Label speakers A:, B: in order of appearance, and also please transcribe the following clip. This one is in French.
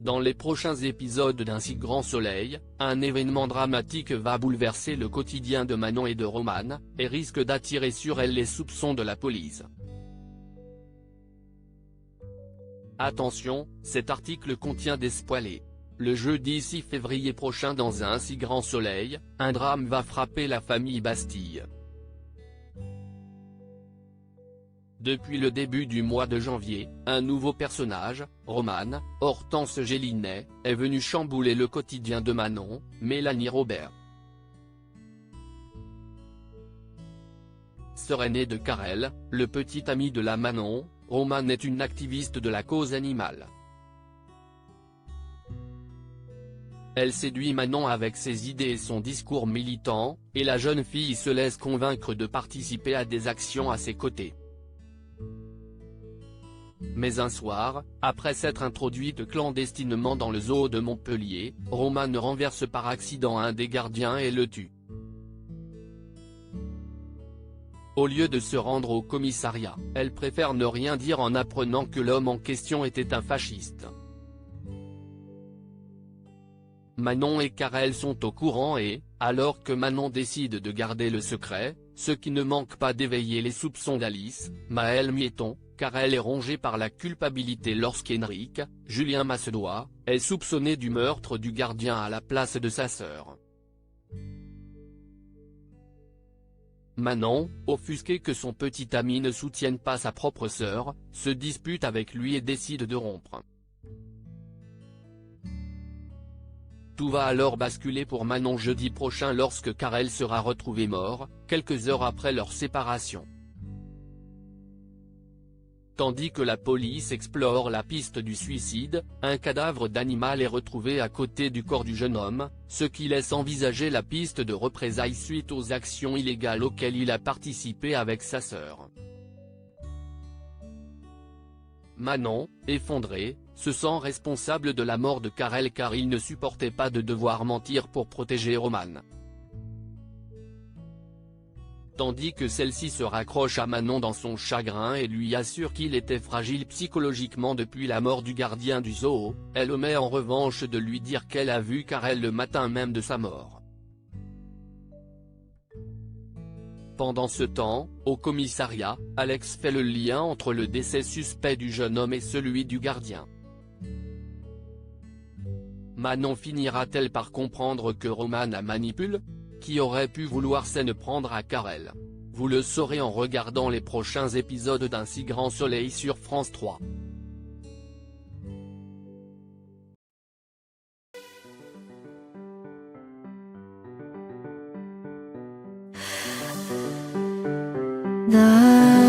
A: Dans les prochains épisodes d'Un si grand soleil, un événement dramatique va bouleverser le quotidien de Manon et de Roman, et risque d'attirer sur elle les soupçons de la police. Attention, cet article contient des spoilers. Le jeudi 6 février prochain dans Un si grand soleil, un drame va frapper la famille Bastille. Depuis le début du mois de janvier, un nouveau personnage, Roman, Hortense Gélinet, est venu chambouler le quotidien de Manon, Mélanie Robert. Sœur aînée de Karel, le petit ami de la Manon, Roman est une activiste de la cause animale. Elle séduit Manon avec ses idées et son discours militant, et la jeune fille se laisse convaincre de participer à des actions à ses côtés. Mais un soir, après s'être introduite clandestinement dans le zoo de Montpellier, Roman renverse par accident un des gardiens et le tue. Au lieu de se rendre au commissariat, elle préfère ne rien dire en apprenant que l'homme en question était un fasciste. Manon et Karel sont au courant et, alors que Manon décide de garder le secret, ce qui ne manque pas d'éveiller les soupçons d'Alice, Maëlle Mieton, Karel est rongé par la culpabilité lorsqu'Henrik, Julien Massedois, est soupçonné du meurtre du gardien à la place de sa sœur. Manon, offusquée que son petit ami ne soutienne pas sa propre sœur, se dispute avec lui et décide de rompre. Tout va alors basculer pour Manon jeudi prochain lorsque Karel sera retrouvé mort, quelques heures après leur séparation. Tandis que la police explore la piste du suicide, un cadavre d'animal est retrouvé à côté du corps du jeune homme, ce qui laisse envisager la piste de représailles suite aux actions illégales auxquelles il a participé avec sa sœur. Manon, effondrée, se sent responsable de la mort de Karel car il ne supportait pas de devoir mentir pour protéger Roman. Tandis que celle-ci se raccroche à Manon dans son chagrin et lui assure qu'il était fragile psychologiquement depuis la mort du gardien du zoo, elle omet en revanche de lui dire qu'elle a vu Karel le matin même de sa mort. Pendant ce temps, au commissariat, Alex fait le lien entre le décès suspect du jeune homme et celui du gardien. Manon finira-t-elle par comprendre que Roman a manipulé ? Qui aurait pu vouloir s'en prendre à Karel? Vous le saurez en regardant les prochains épisodes d'Un si grand soleil sur France 3.
B: The